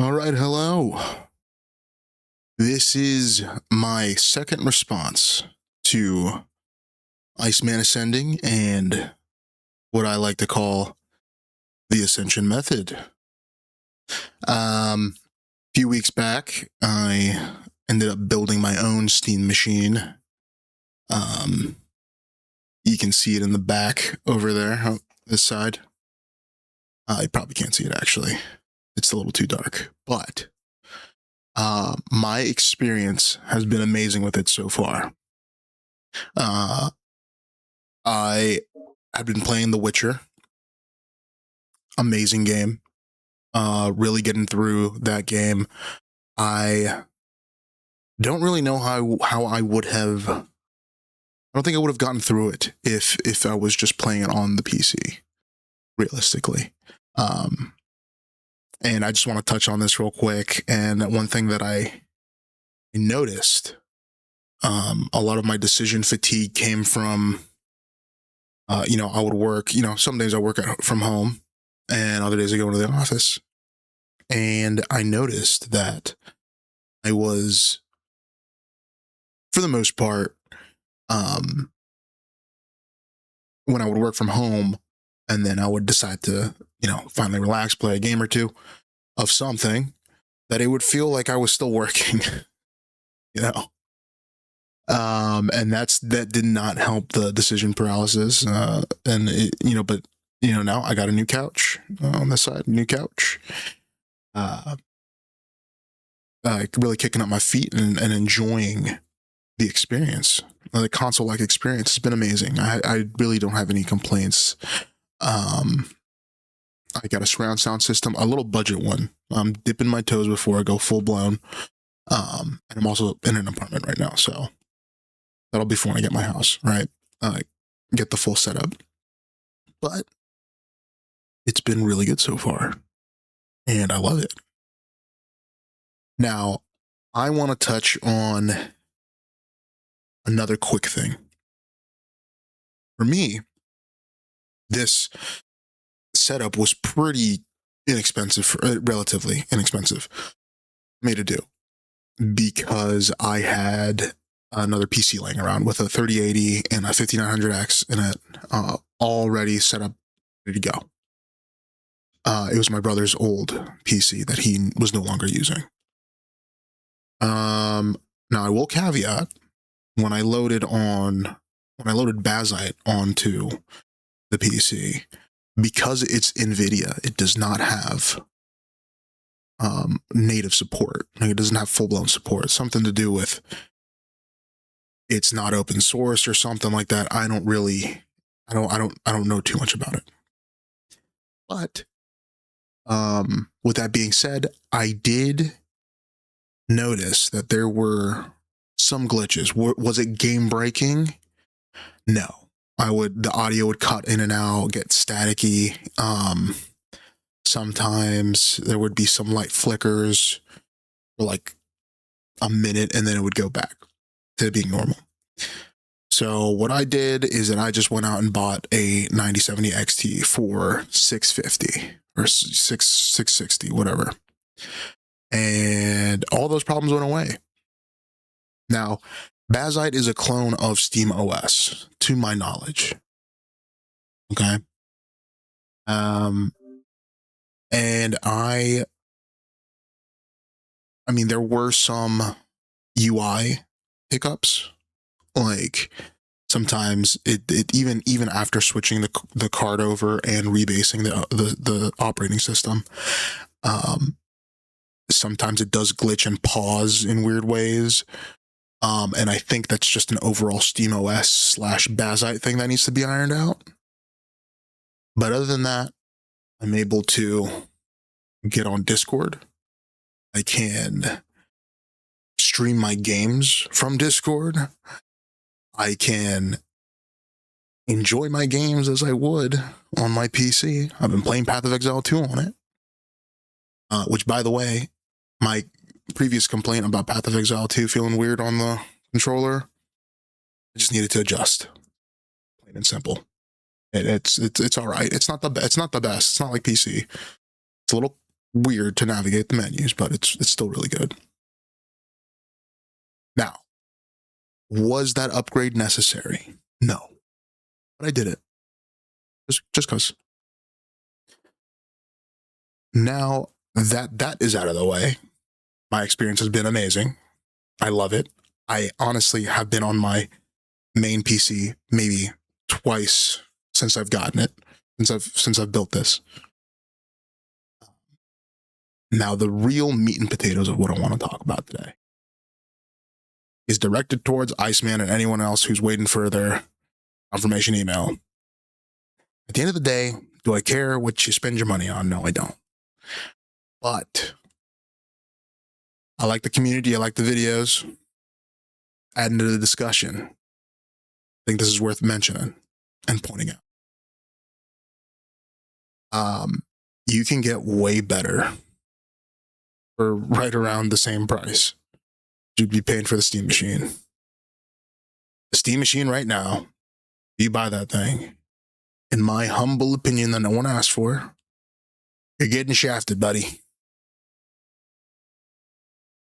All right, hello. This is my second response to Iceman Ascending and what I like to call the Ascension Method. A few weeks back, I ended up building my own Steam machine. Um, you can see it in the back over there, this side. You probably can't see it actually. It's a little too dark, but my experience has been amazing with it so far. I have been playing The Witcher. Amazing game. Really getting through that game. I don't really know how I would have. I don't think I would have gotten through it if I was just playing it on the PC. Realistically, um, and I just want to touch on this real quick. And one thing that I noticed, a lot of my decision fatigue came from, I would work. Some days I work from home, and other days I go into the office. And I noticed that I was, for the most part, when I would work from home and then I would decide to, finally relax, play a game or two of something, that it would feel like I was still working, you know. And that did not help the decision paralysis. But now I got a new couch on this side, new couch. Really kicking up my feet and enjoying the experience. The console-like experience has been amazing. I really don't have any complaints. I got a surround sound system, a little budget one. I'm dipping my toes before I go full blown. And I'm also in an apartment right now, so that'll be fun when I get my house, right? Get the full setup. But it's been really good so far, and I love it. Now, I want to touch on another quick thing. For me, this setup was pretty inexpensive, relatively inexpensive for me to do, because I had another PC laying around with a 3080 and a 5900X in it, already set up, ready to go. It was my brother's old PC that he was no longer using. Now I will caveat, when I loaded Bazzite onto the PC, because it's NVIDIA, it does not have native support. Like, it doesn't have full-blown support. It's something to do with it's not open source or something like that. I don't know too much about it. But with that being said, I did notice that there were some glitches. Was it game breaking? No. The audio would cut in and out, get staticky. Sometimes there would be some light flickers for like a minute, and then it would go back to being normal. So what I did is that I just went out and bought a 9070 XT for $650 or $660, whatever. And all those problems went away. Now, Bazzite is a clone of Steam OS, to my knowledge. Okay. And I mean, there were some UI hiccups. Like, sometimes it even after switching the card over and rebasing the operating system, sometimes it does glitch and pause in weird ways. And I think that's just an overall Steam OS / Bazzite thing that needs to be ironed out. But other than that, I'm able to get on Discord. I can stream my games from Discord. I can enjoy my games as I would on my PC. I've been playing Path of Exile 2 on it. Which, by the way, my previous complaint about Path of Exile 2 feeling weird on the controller, I just needed to adjust. Plain and simple. It's all right. It's not the best. It's not like PC. It's a little weird to navigate the menus, but it's still really good. Now, was that upgrade necessary? No, but I did it just because. Now that is out of the way, my experience has been amazing. I love it. I honestly have been on my main PC maybe twice since I've gotten it, since I've built this. Now, the real meat and potatoes of what I want to talk about today is directed towards Iceman and anyone else who's waiting for their confirmation email. At the end of the day, do I care what you spend your money on? No, I don't. But I like the community. I like the videos. Adding to the discussion. I think this is worth mentioning and pointing out. You can get way better for right around the same price you'd be paying for the Steam Machine. The Steam Machine right now, you buy that thing, in my humble opinion that no one asked for, you're getting shafted, buddy.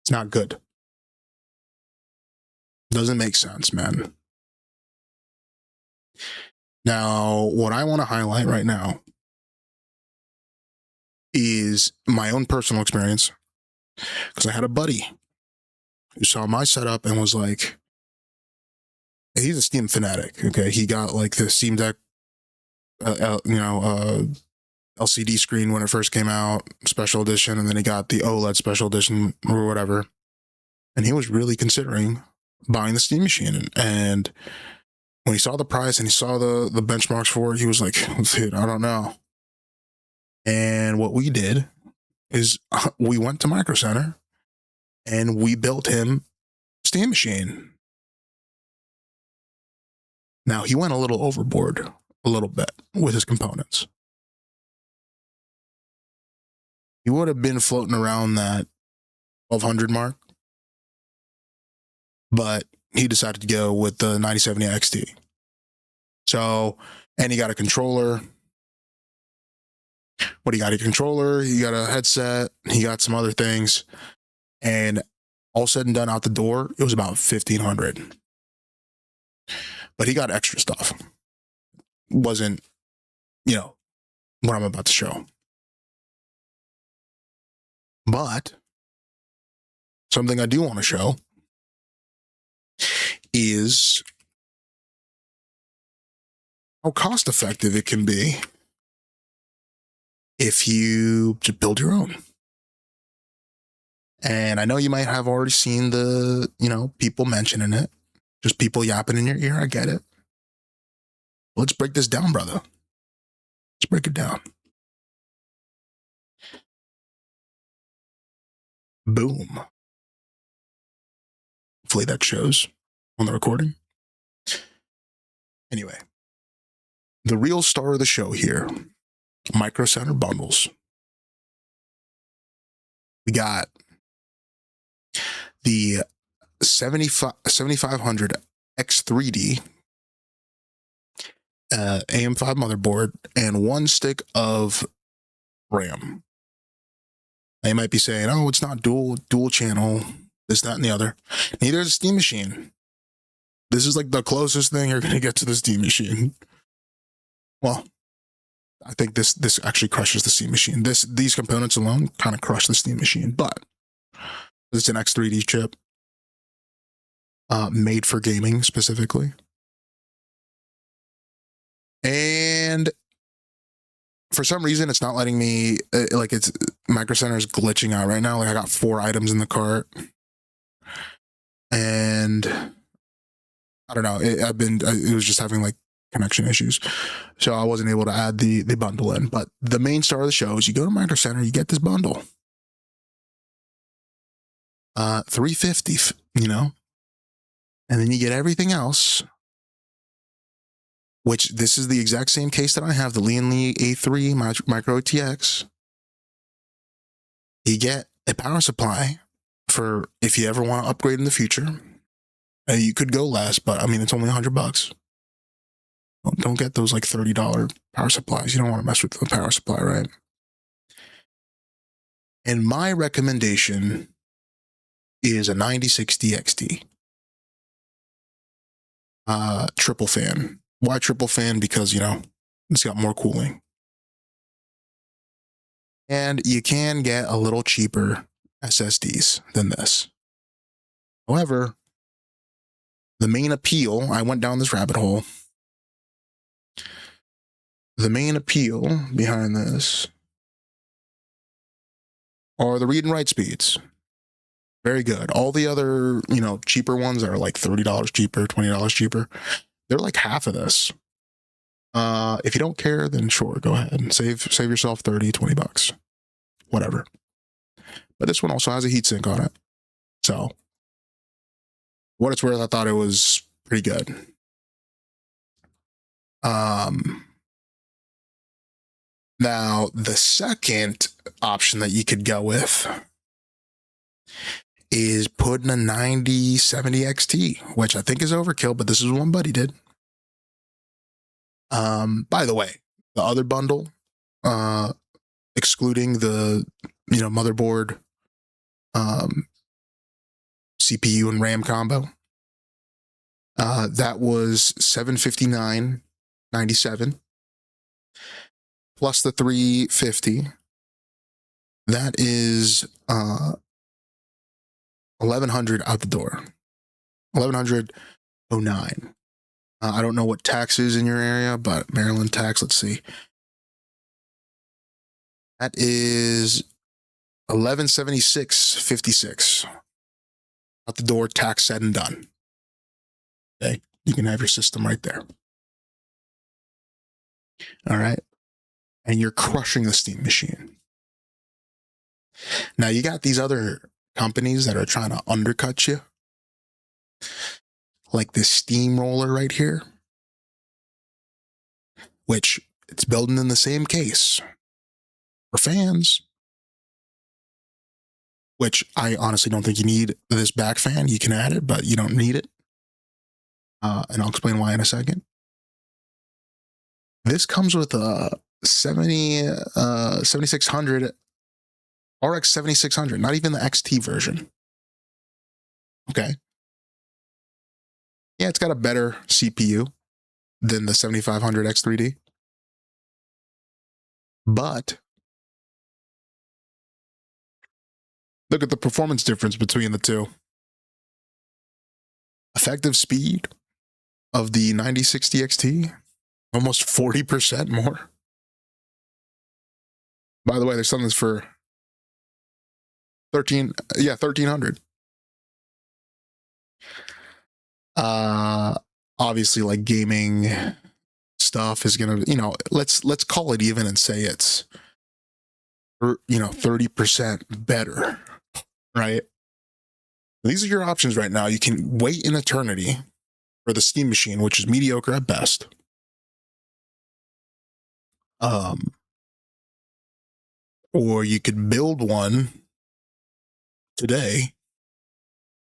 It's not good. Doesn't make sense, man. Now, what I want to highlight right now is my own personal experience, because I had a buddy who saw my setup and was like, he's a Steam fanatic, okay? He got like the Steam Deck, LCD screen when it first came out, special edition, and then he got the OLED special edition or whatever. And he was really considering buying the Steam Machine. And when he saw the price and he saw the benchmarks for it, he was like, dude, I don't know. And what we did is we went to Micro Center and we built him a Steam Machine. Now, he went a little overboard, a little bit, with his components. He would have been floating around that 1200 mark, but he decided to go with the 9070 XT. So, and he got a controller. What he got? A controller, he got a headset, he got some other things, and all said and done out the door, it was about 1500. But he got extra stuff. Wasn't, what I'm about to show. But something I do want to show is how cost effective it can be if you just build your own. And I know you might have already seen the, people mentioning it, just people yapping in your ear. I get it. Let's break this down, brother. Let's break it down. Boom. Hopefully that shows on the recording. Anyway, the real star of the show here, Micro Center bundles. We got the 7500 X3D AM5 motherboard and one stick of RAM. Now you might be saying, oh, it's not dual channel, this, that, and the other. Neither is a Steam Machine. This is like the closest thing you're going to get to the Steam Machine. Well, I think this actually crushes the Steam Machine. These components alone kind of crush the Steam Machine, but it's an X3D chip made for gaming specifically. And for some reason, it's not letting me, it's Micro Center is glitching out right now. Like I got 4 items in the cart and I don't know. It was just having like connection issues. So I wasn't able to add the bundle in, but the main star of the show is you go to Micro Center, you get this bundle. $350, and then you get everything else, which this is the exact same case that I have, the Lian Li A3 Micro TX. You get a power supply for if you ever want to upgrade in the future. You could go less, but I mean, it's only $100. Don't get those like $30 power supplies. You don't want to mess with the power supply, right? And my recommendation is a 9060 XT. Triple fan. Why triple fan? Because, you know, it's got more cooling. And you can get a little cheaper SSDs than this. However, the main appeal, I went down this rabbit hole. The main appeal behind this are the read and write speeds. Very good. All the other, you know, cheaper ones that are like $30 cheaper, $20 cheaper, they're like half of this. If you don't care, then sure, go ahead and save yourself 30, 20 bucks. Whatever. But this one also has a heatsink on it. So, what it's worth, I thought it was pretty good. Now, the second option that you could go with is putting a 9070 XT, which I think is overkill, but this is one buddy did. By the way, the other bundle, excluding the, you know, motherboard, CPU and RAM combo, that was $759.97 plus the 350. That is $1,100 out the door. $1,109. I don't know what tax is in your area, but Maryland tax, let's see. That is $1,176.56 out the door, tax said and done. Okay, you can have your system right there. All right, and you're crushing the Steam machine. Now you got these other companies that are trying to undercut you, like this steamroller right here, which it's building in the same case for fans, which I honestly don't think you need this back fan. You can add it, but you don't need it. And I'll explain why in a second. This comes with a 7600 RX 7600, not even the XT version. Okay. Yeah, it's got a better CPU than the 7500 X3D. But look at the performance difference between the two. Effective speed of the 9060 XT, almost 40% more. By the way, there's something for $1,300. Obviously, like gaming stuff is gonna, you know, let's call it even and say it's, you know, 30% better, right? These are your options right now. You can wait an eternity for the Steam machine, which is mediocre at best. Or you could build one today,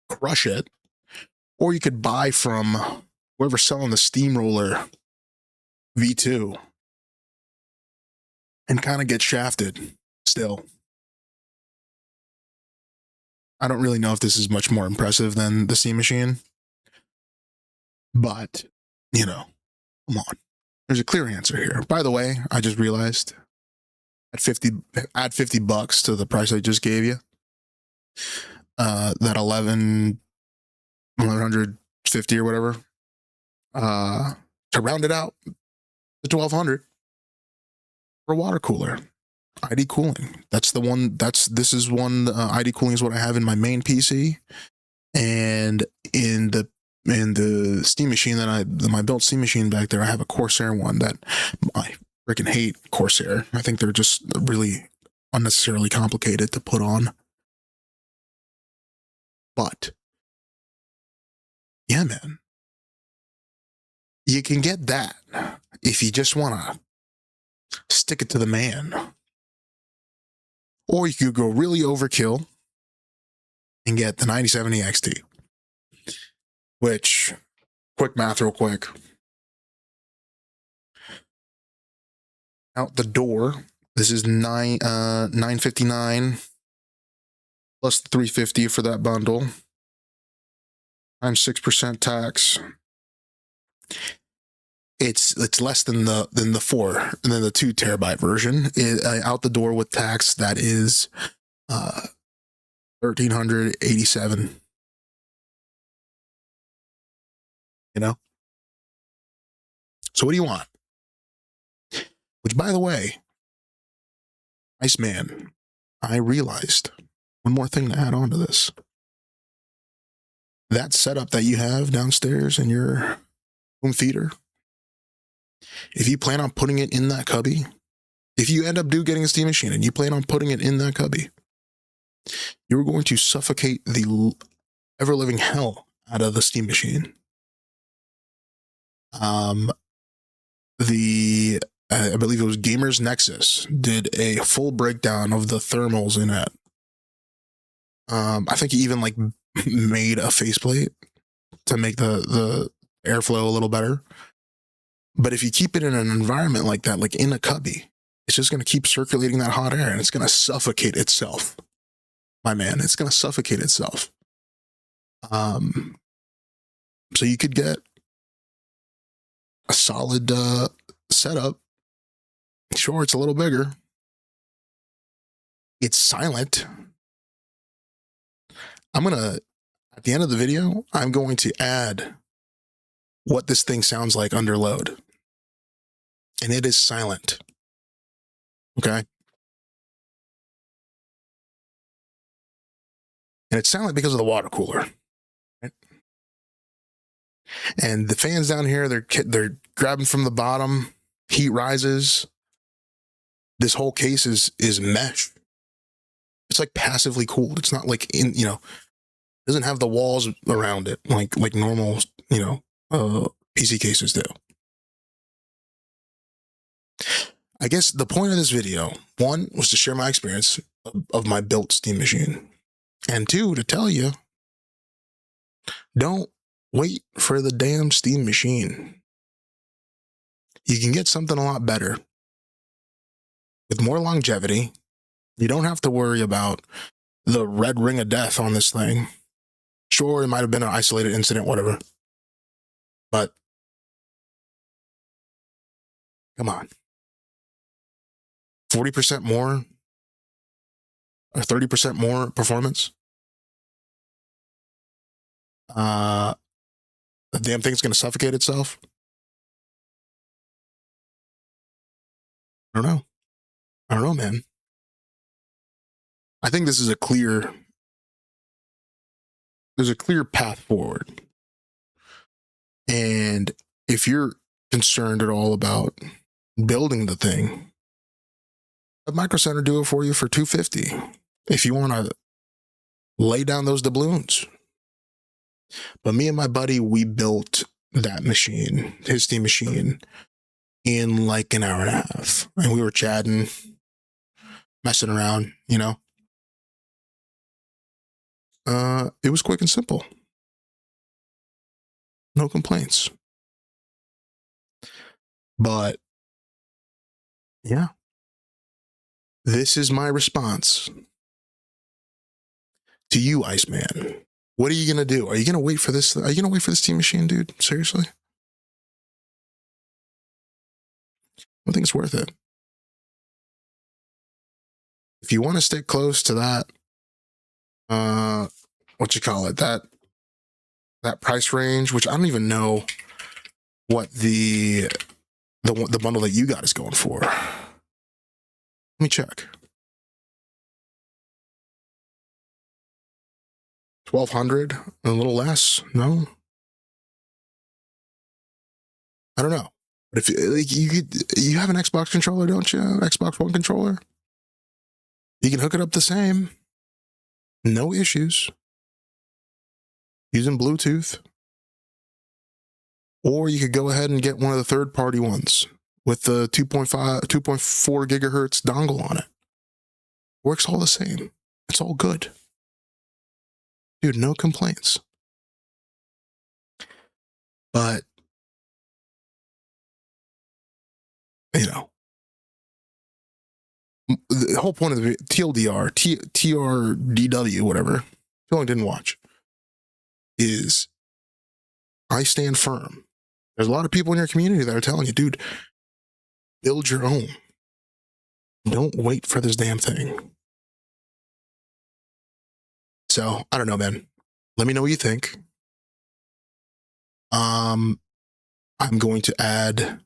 crush it, or you could buy from whoever's selling the Steamroller V2 and kind of get shafted still. I don't really know if this is much more impressive than the Steam machine, but, you know, come on. There's a clear answer here. By the way, I just realized add 50 bucks to the price I just gave you. That 1150 or whatever. To round it out to 1200 for a water cooler. ID cooling. That's the one. This is one. ID cooling is what I have in my main PC, and in the Steam machine my built Steam machine back there, I have a Corsair one that I freaking hate. Corsair. I think they're just really unnecessarily complicated to put on. But yeah, man, you can get that if you just want to stick it to the man. Or you could go really overkill and get the 9070 XT, which, quick math real quick. Out the door, this is $959 plus the $350 for that bundle times 6% tax. It's less than the 2 terabyte version. Out the door with tax, that is $1,387. You know. So what do you want? Which, by the way, Iceman, I realized one more thing to add on to this. That setup that you have downstairs in your home theater, if you plan on putting it in that cubby, if you end up getting a steam machine and you plan on putting it in that cubby, you're going to suffocate the ever-living hell out of the steam machine. I believe it was Gamers Nexus did a full breakdown of the thermals in it. I think he even like made a faceplate to make the airflow a little better. But if you keep it in an environment like that, like in a cubby, it's just going to keep circulating that hot air and it's going to suffocate itself. My man, it's going to suffocate itself. So you could get a solid setup. Sure, it's a little bigger. It's silent. At the end of the video, I'm going to add what this thing sounds like under load. And it is silent. Okay? And it's silent because of the water cooler. Right? And the fans down here, they're grabbing from the bottom. Heat rises. This whole case is mesh. It's like passively cooled. It's not like doesn't have the walls around it like normal, PC cases do. I guess the point of this video, one, was to share my experience of my built steam machine. And two, to tell you, don't wait for the damn steam machine. You can get something a lot better with more longevity. You don't have to worry about the red ring of death on this thing. Sure, it might have been an isolated incident, whatever. But come on. 40% more or 30% more performance. The damn thing's going to suffocate itself. I don't know, man. I think this is there's a clear path forward. And if you're concerned at all about building the thing, let Micro Center do it for you for $250 if you want to lay down those doubloons. But me and my buddy, we built that machine, his steam machine, in like an hour and a half. And we were chatting, messing around, It was quick and simple. No complaints. But yeah, this is my response to you, Iceman. What are you going to do? Are you going to wait for this? Are you going to wait for this steam machine, dude? Seriously? I think it's worth it. If you want to stick close to that, that price range, which I don't even know what the bundle that you got is going for. Let me check. 1,200, a little less? No, I don't know. But if you have an Xbox controller, don't you? Xbox One controller. You can hook it up the same. No issues. Using Bluetooth. Or you could go ahead and get one of the third-party ones with the 2.4 gigahertz dongle on it. Works all the same. It's all good. Dude, no complaints. But, The whole point of the TLDR, TRDW, whatever, if you only didn't watch, is I stand firm. There's a lot of people in your community that are telling you, dude, build your own. Don't wait for this damn thing. So I don't know, man. Let me know what you think. I'm going to add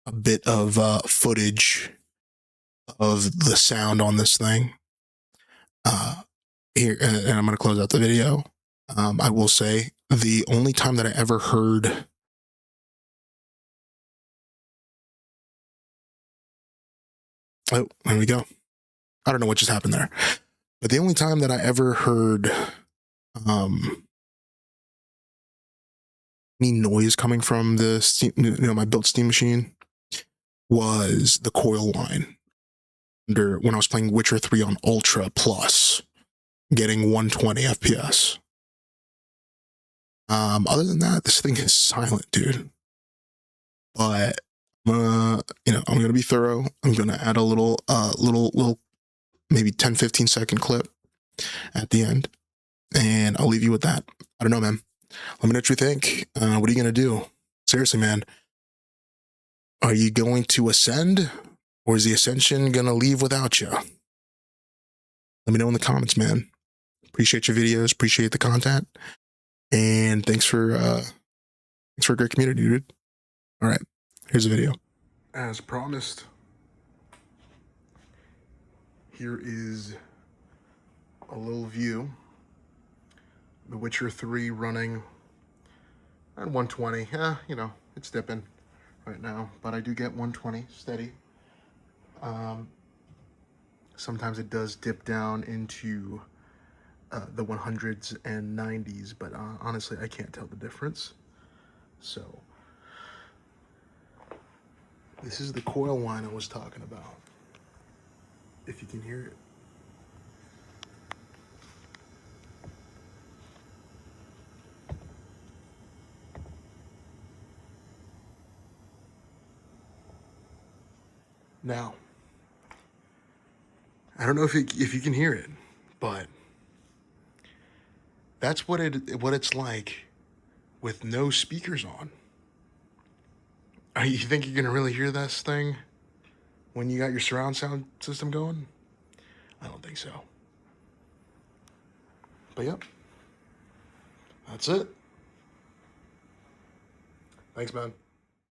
a bit of footage of the sound on this thing here, and I'm going to close out the video. I will say the only time that I ever heard oh, there we go. I don't know what just happened there, but the only time that I ever heard any noise coming from the steam, my built steam machine was the coil line when I was playing Witcher 3 on Ultra Plus, getting 120 FPS. Other than that, this thing is silent, dude. But I'm gonna be thorough. I'm gonna add a little maybe 10-15 second clip at the end, and I'll leave you with that. I don't know, man. Let me know what you think. What are you gonna do? Seriously, man. Are you going to ascend, or is the ascension gonna leave without you? Let me know in the comments, man. Appreciate your videos. Appreciate the content, and thanks for a great community, dude. All right, here's a video. As promised, here is a little view. The Witcher 3 running at 120. It's dipping right now, but I do get 120 steady. Sometimes it does dip down into the 100s and 90s, but honestly, I can't tell the difference. So this is the coil line I was talking about, if you can hear it. Now, I don't know if you can hear it, but that's what it's like with no speakers on. You think you're gonna really hear this thing when you got your surround sound system going? I don't think so. But yep, that's it. Thanks, man.